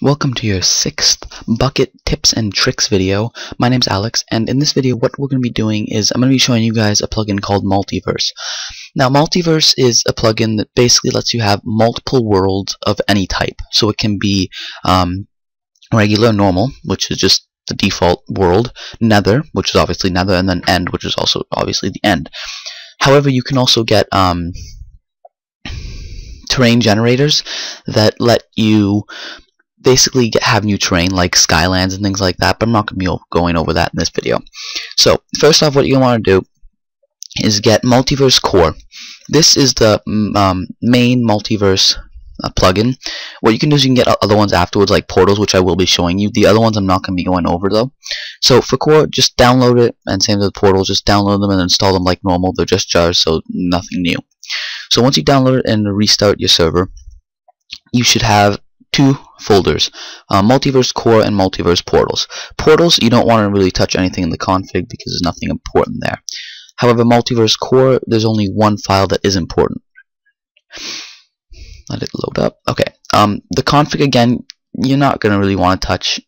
Welcome to your 6th Bukkit tips and tricks video. My name's Alex, and in this video what we're going to be doing is I'm going to be showing you guys a plugin called Multiverse. Now Multiverse is a plugin that basically lets you have multiple worlds of any type. So it can be regular, normal, which is just the default world, nether, which is obviously nether, and then end, which is also obviously the end. However, you can also get terrain generators that let you basically have new terrain like skylands and things like that, but I'm not going to be going over that in this video. So first off, what you want to do is get Multiverse Core. This is the main Multiverse plugin. What you can do is you can get other ones afterwards, like portals, which I will be showing you. The other ones I'm not going to be going over though. So for Core, just download it, and same with portals, just download them and install them like normal. They're just jars, so nothing new. So once you download it and restart your server, you should have two folders, Multiverse Core and Multiverse Portals. Portals, you don't want to really touch anything in the config because there's nothing important there. However, Multiverse Core, there's only one file that is important. Let it load up. Okay. The config, again, you're not going to really want to touch.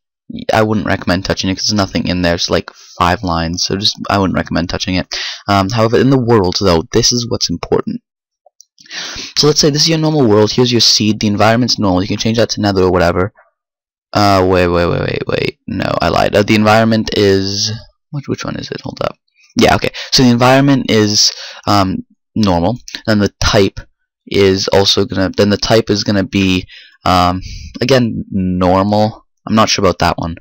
I wouldn't recommend touching it because there's nothing in there. It's like 5 lines, so I wouldn't recommend touching it. However, in the world, though, this is what's important. So let's say this is your normal world. Here's your seed. The environment's normal. You can change that to nether or whatever. Wait. No, I lied. The environment is... Which one is it? Hold up. Yeah, okay. So the environment is normal. Then the type is also gonna... Then the type is gonna be, again, normal. I'm not sure about that one.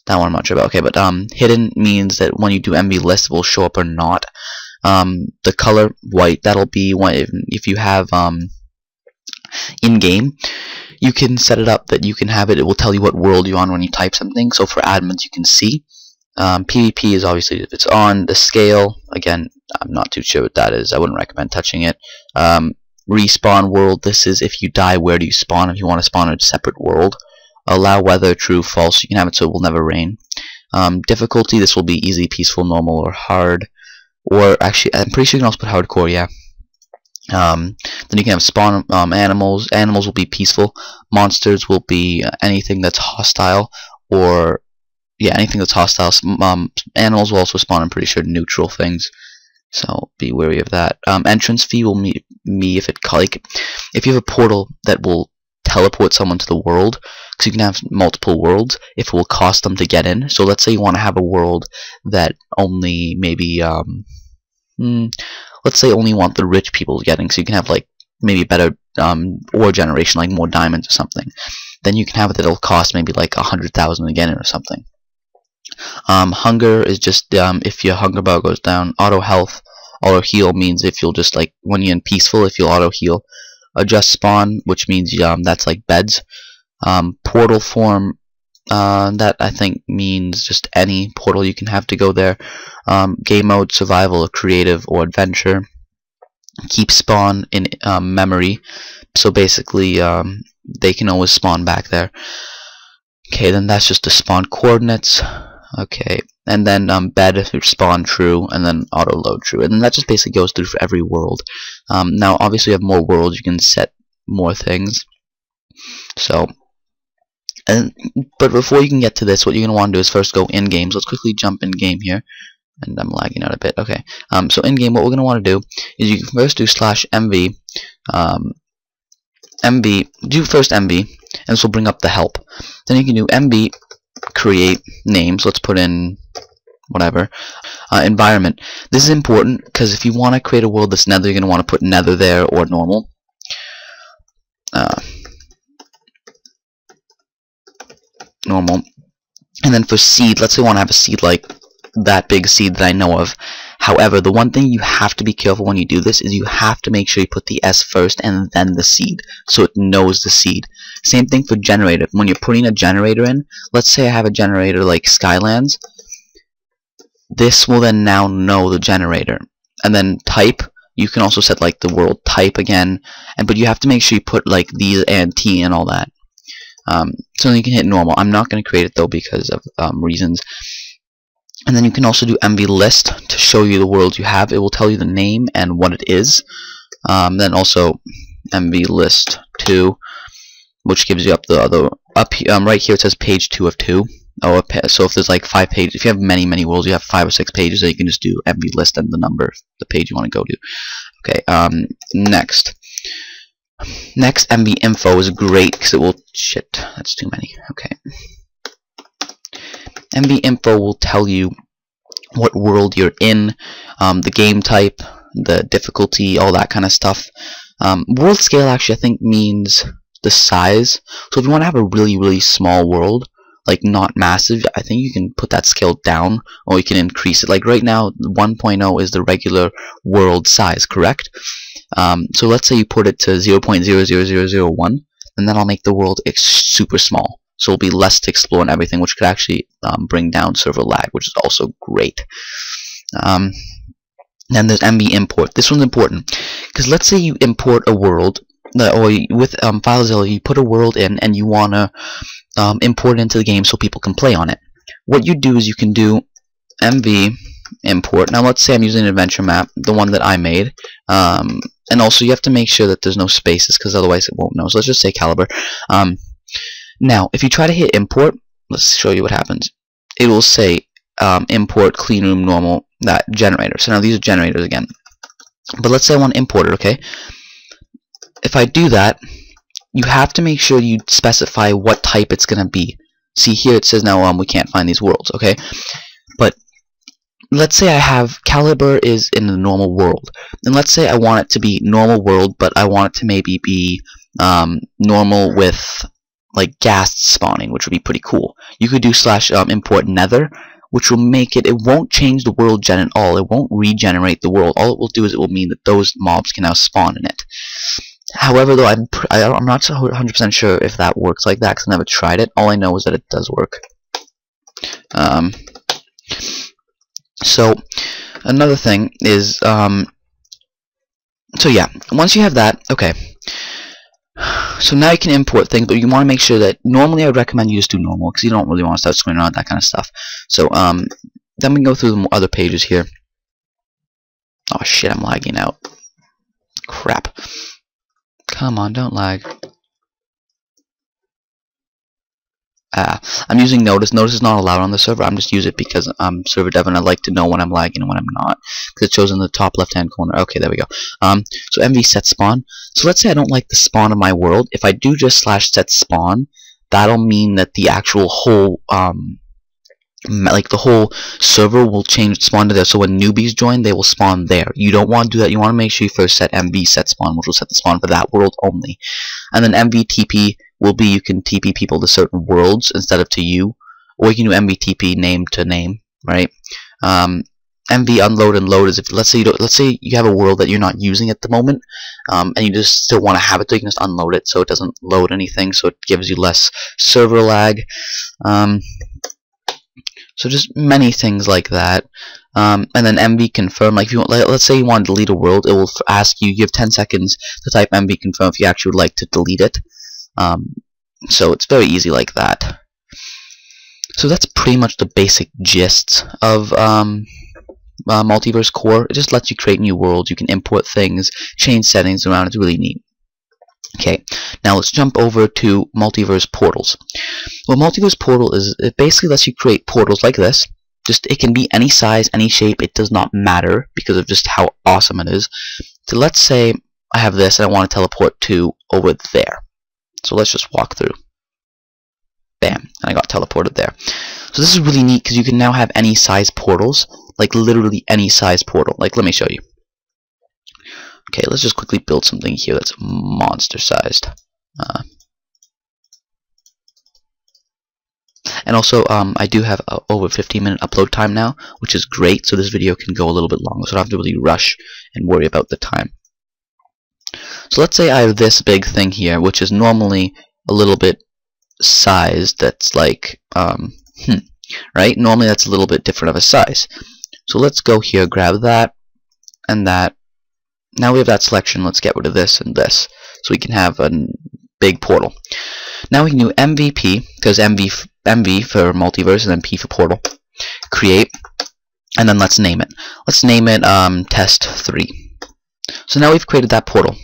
That one I'm not sure about. Okay, but hidden means that when you do MV list, it will show up or not. The color white, that'll be when if you have in-game, you can set it up that you can have it will tell you what world you're on when you type something. So for admins, you can see. PvP is obviously if it's on. The scale, again, I'm not too sure what that is. I wouldn't recommend touching it. Respawn world, this is if you die, where do you spawn, if you want to spawn a separate world. Allow weather, true, false, you can have it so it will never rain. Difficulty, this will be easy, peaceful, normal, or hard. Or actually, I'm pretty sure you can also put hardcore, yeah. Then you can have spawn animals. Animals will be peaceful. Monsters will be anything that's hostile, or yeah, anything that's hostile. Animals will also spawn, I'm pretty sure, neutral things. So be wary of that. Entrance fee will be if it if you have a portal that will teleport someone to the world, because you can have multiple worlds, if it will cost them to get in. So let's say you want to have a world that only maybe let's say only want the rich people getting, so you can have like maybe better ore generation, like more diamonds or something. Then you can have it that it'll cost maybe like 100,000 to get in or something. Hunger is just if your hunger bar goes down. Auto health, auto heal means if you'll just like when you're in peaceful, if you'll auto heal. Adjust spawn, which means that's like beds. Portal form, that I think means just any portal you can have to go there. Game mode, survival, or creative, or adventure. Keep spawn in memory, so basically they can always spawn back there. Okay, then that's just the spawn coordinates. Okay, and then bed, spawn true, and then auto load true, and then that just basically goes through for every world. Now obviously you have more worlds, you can set more things. So but before you can get to this, what you're going to want to do is first go in game. So let's quickly jump in game here, and I'm lagging out a bit. Okay, so in game, what we're going to want to do is you can first do /mv, do first mv, and this will bring up the help. Then you can do mv create names. Let's put in whatever. Environment. This is important because if you want to create a world that's nether, you're going to want to put nether there or normal. Normal. And then for seed, let's say you want to have a seed like that big seed that I know of. However, the one thing you have to be careful when you do this is you have to make sure you put the S first and then the seed, so it knows the seed. Same thing for generator. When you're putting a generator in, let's say I have a generator like Skylands, this will then now know the generator. And then type, you can also set like the world type again, but you have to make sure you put like these and T and all that. So then you can hit normal. I'm not going to create it though because of reasons. And then you can also do MV list to show you the world you have. It will tell you the name and what it is. Then also MV list 2, which gives you up the up right here it says page 2 of 2. Oh, so if there's like 5 pages, if you have many worlds, you have 5 or 6 pages, then you can just do MV list and the number, the page you want to go to. Okay, next MV info is great because it will, shit, that's too many. Okay, MV info will tell you what world you're in, the game type, the difficulty, all that kind of stuff. World scale actually I think means the size. So if you want to have a really small world, like not massive, I think you can put that scale down, or you can increase it. Like right now 1.0 is the regular world size, correct? So let's say you put it to 0.00001, and that'll make the world super small, so it'll be less to explore and everything, which could actually bring down server lag, which is also great. Then there's MV import. This one's important because let's say you import a world, or with FileZilla you put a world in and you want to import it into the game so people can play on it. What you do is you can do MV import. Now let's say I'm using an adventure map, the one that I made, and also you have to make sure that there's no spaces because otherwise it won't know. So let's just say caliber. Now if you try to hit import, let's show you what happens. It will say import clean room normal, that generator. So now these are generators again, but let's say I want to import it. Okay, if I do that, you have to make sure you specify what type it's gonna be. See here it says now we can't find these worlds, okay? But let's say I have caliber is in the normal world, and let's say I want it to be normal world, but I want it to maybe be normal with like gas spawning, which would be pretty cool. You could do slash import nether, which will make it won't change the world gen at all. It won't regenerate the world. All it will do is it will mean that those mobs can now spawn in it. However, though, I'm not 100% sure if that works like that because I never tried it. All I know is that it does work. So another thing is, so yeah, once you have that, okay. So now you can import things, but you want to make sure that normally I would recommend you just do normal because you don't really want to start screwing around that kind of stuff. So then we can go through the other pages here. Oh shit, I'm lagging out. Crap. Come on, don't lag. I'm using Notice. Notice is not allowed on the server. I'm just using it because I'm server dev and I like to know when I'm lagging and when I'm not, because it shows in the top left hand corner. Okay, there we go. So MV set spawn. So let's say I don't like the spawn of my world. If I do just slash set spawn, that'll mean that the actual whole like the whole server will change spawn to there. So when newbies join, they will spawn there. You don't want to do that. You want to make sure you first set MV set spawn, which will set the spawn for that world only. And then MV TP will be you can TP people to certain worlds instead of to you, or you can do MV TP name to name, right? MV unload and load is if let's say you have a world that you're not using at the moment, and you just still want to have it, so you can just unload it so it doesn't load anything, so it gives you less server lag. So just many things like that. And then MV confirm, like if you want, let's say you want to delete a world, it will ask you, you have 10 seconds to type MV confirm if you actually would like to delete it. So it's very easy like that. So that's pretty much the basic gist of Multiverse Core. It just lets you create new worlds, you can import things, change settings around. It's really neat. Okay, now let's jump over to Multiverse Portals. Well, Multiverse Portal is, it basically lets you create portals like this. Just, it can be any size, any shape, it does not matter because of just how awesome it is. So let's say I have this and I want to teleport to over there. So let's just walk through. Bam, and I got teleported there. So this is really neat because you can now have any size portals, like literally any size portal. Like, let me show you. Okay, let's just quickly build something here that's monster sized. And also, I do have over 15-minute upload time now, which is great, so this video can go a little bit longer, so I don't have to really rush and worry about the time. So let's say I have this big thing here, which is normally a little bit sized, that's like, right? Normally that's a little bit different of a size. So let's go here, grab that, and that. Now we have that selection, let's get rid of this and this, so we can have a big portal. Now we can do MVP, because MV for multiverse and then P for portal. Create, and then let's name it. Let's name it test 3. So now we've created that portal.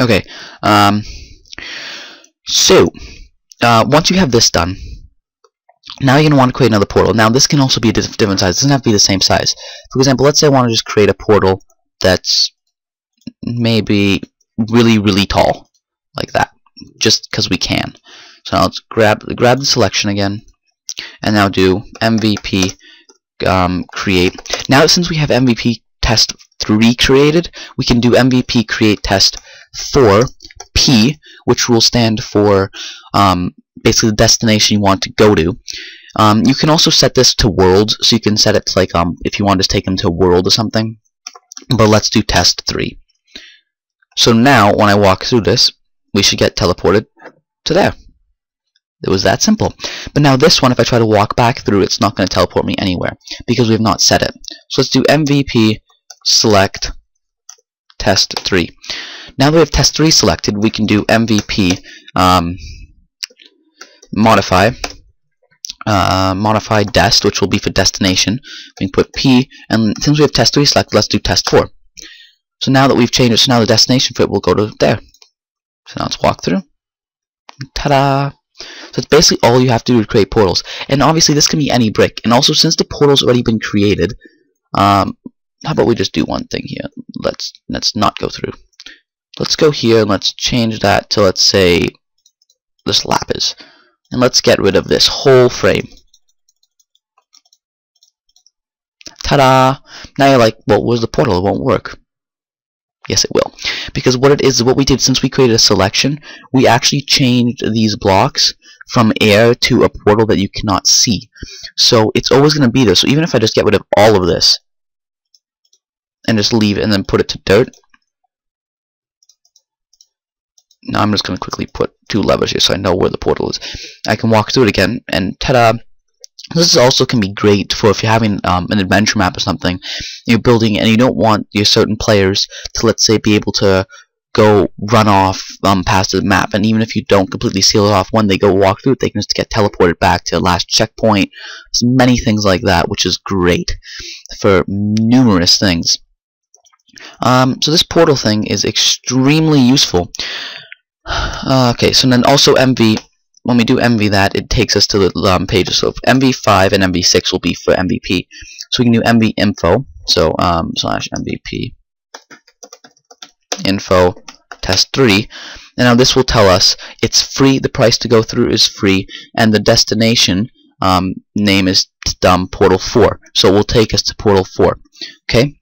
Okay, so once you have this done, now you're going to want to create another portal. Now this can also be a different size. It doesn't have to be the same size. For example, let's say I want to just create a portal that's maybe really tall, like that, just because we can. So now let's grab the selection again, and now do MVP create. Now since we have MVP test 3 created, we can do MVP create test 4 P, which will stand for basically the destination you want to go to. You can also set this to worlds, so you can set it to like if you want to just take them to a world or something. But let's do test 3. So now when I walk through this, we should get teleported to there. It was that simple. But now this one, if I try to walk back through, it's not going to teleport me anywhere because we have not set it. So let's do MVP select test 3. Now that we have test 3 selected, we can do MVP modify dest, which will be for destination. We can put P, and since we have test 3 selected, let's do test 4. So now that we've changed it, so now the destination for it will go to there. So now let's walk through. Ta-da! So it's basically all you have to do to create portals. And obviously this can be any brick. And also since the portal's already been created, how about we just do one thing here? Let's not go through. Let's go here and let's change that to, let's say, this lapis. And let's get rid of this whole frame. Ta-da! Now you're like, well, where's the portal? It won't work. Yes, it will. Because what it is, what we did since we created a selection, we actually changed these blocks from air to a portal that you cannot see. So it's always going to be there. So even if I just get rid of all of this and just leave it and then put it to dirt. Now I'm just going to quickly put 2 levers here so I know where the portal is. I can walk through it again and ta-da! This also can be great for if you're having an adventure map or something, you're building and you don't want your certain players to, let's say, be able to go run off past the map, and even if you don't completely seal it off, when they go walk through it, they can just get teleported back to the last checkpoint. There's many things like that, which is great for numerous things. So this portal thing is extremely useful. Okay, so then also MV. When we do MV that, it takes us to the pages. So MV5 and MV6 will be for MVP. So we can do MV info. So slash MVP info test 3. And now this will tell us it's free. The price to go through is free, and the destination name is portal 4. So it will take us to portal 4. Okay.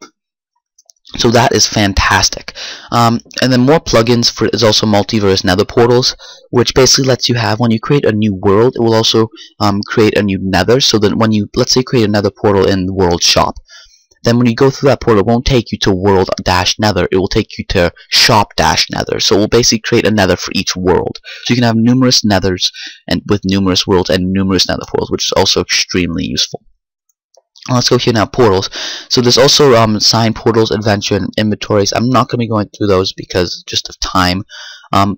So that is fantastic. And then more plugins for is also Multiverse Nether portals, which basically lets you have, when you create a new world, it will also create a new Nether. So that when you, let's say, create a Nether portal in the World Shop, then when you go through that portal, it won't take you to World-Nether. It will take you to Shop-Nether. So it will basically create a Nether for each world. So you can have numerous Nethers and with numerous worlds and numerous Nether portals, which is also extremely useful. Let's go here now, portals. So there's also sign portals, adventure, and inventories. I'm not going to be going through those because just of time.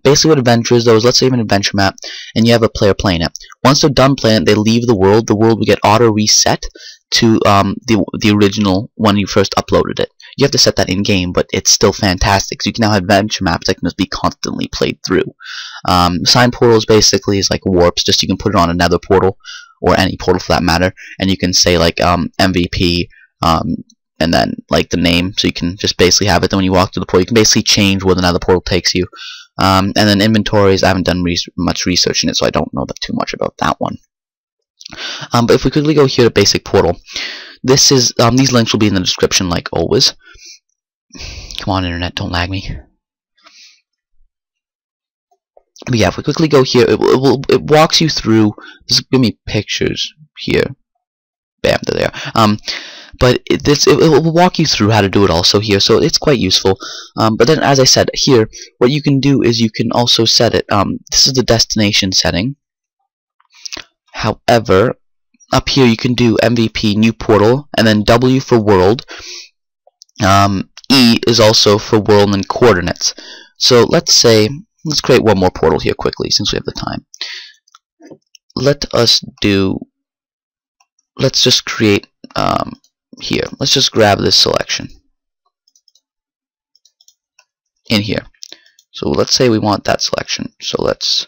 Basically what adventure is, though, is let's say you have an adventure map and you have a player playing it. Once they're done playing it, they leave the world. The world will get auto reset to the original when you first uploaded it. You have to set that in game, but it's still fantastic. So you can now have adventure maps that can just be constantly played through. Sign portals basically is like warps. Just you can put it on another portal, or any portal for that matter, and you can say like MVP and then like the name, so you can just basically have it. Then when you walk through the portal, you can basically change where another portal takes you. And then inventories, I haven't done much research in it, so I don't know too much about that one. But if we quickly go here to basic portal, this is these links will be in the description like always. Come on, internet, don't lag me. But yeah, if we quickly go here, it walks you through. Just give me pictures here. Bam, there they are. But it will walk you through how to do it also here, so it's quite useful. But then, as I said here, what you can do is you can also set it. This is the destination setting. However, up here you can do MVP new portal, and then W for world. E is also for world and coordinates. So let's say. Let's create one more portal here quickly since we have the time. Let's just create here. Let's just grab this selection in here. So let's say we want that selection. So let's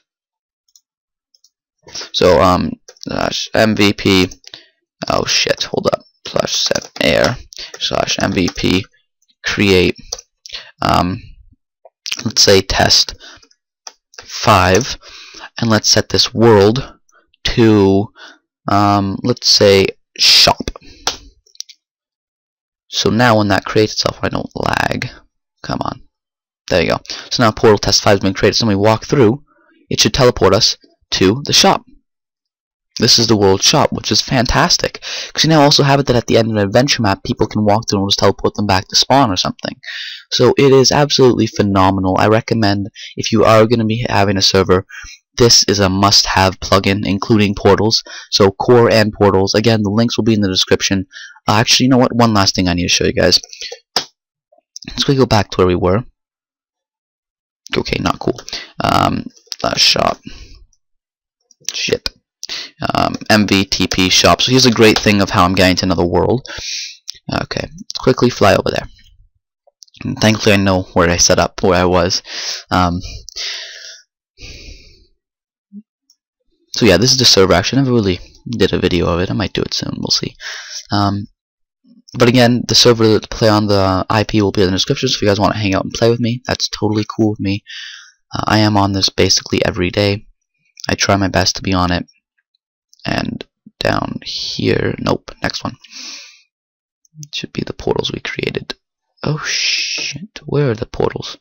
MVP. Oh shit! Hold up. Slash set air slash MVP create. Let's say test 5, and let's set this world to let's say shop. So now when that creates itself, I don't lag. Come on. There you go. So now portal test 5 has been created. So when we walk through, it should teleport us to the shop. This is the world shop, which is fantastic. Because you now also have it that at the end of an adventure map, people can walk through and just teleport them back to spawn or something. So it is absolutely phenomenal. I recommend, if you are going to be having a server, this is a must-have plugin, including portals. So core and portals. Again, the links will be in the description. Actually, you know what? One last thing I need to show you guys. Let's go back to where we were. Okay, not cool. Shop. Shit. MVTP shop. So here's a great thing of how I'm getting to another world. Okay, let's quickly fly over there. And thankfully I know where I set up, where I was. So yeah, this is the server. Actually, I never really did a video of it. I might do it soon. We'll see. But again, the server to play on, the IP will be in the description. So if you guys want to hang out and play with me, that's totally cool with me. I am on this basically every day. I try my best to be on it. And down here, nope, next one. It should be the portals we created. Oh shit, where are the portals?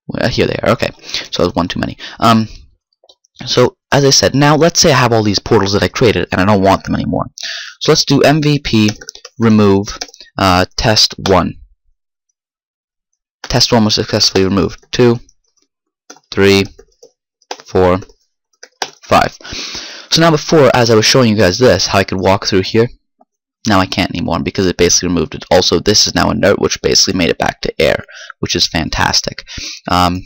Well, here they are. Okay, so that was one too many. So as I said, now let's say I have all these portals that I created and I don't want them anymore. So let's do MVP remove test 1. Test 1 was successfully removed. 2, 3, 4, 5. So now before, as I was showing you guys this, how I could walk through here, now I can't anymore because it basically removed it. Also, this is now inert, which basically made it back to air, which is fantastic. It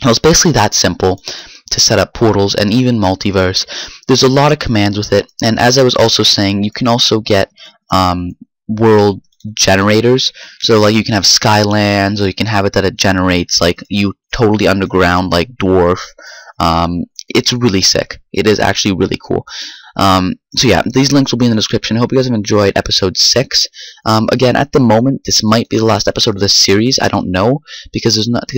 was basically that simple to set up portals and even multiverse. There's a lot of commands with it, and as I was also saying, you can also get world generators. So like you can have Skylands, or you can have it that it generates like you totally underground like dwarf. It's really sick. It is actually really cool. So yeah, these links will be in the description. I hope you guys have enjoyed episode 6. Again, at the moment, this might be the last episode of this series. I don't know, because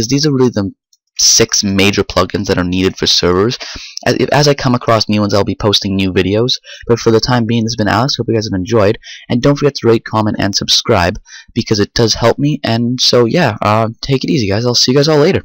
these are really the 6 major plugins that are needed for servers. As I come across new ones, I'll be posting new videos. But for the time being, this has been Alex. Hope you guys have enjoyed, and don't forget to rate, comment, and subscribe because it does help me. And so yeah, take it easy, guys. I'll see you guys all later.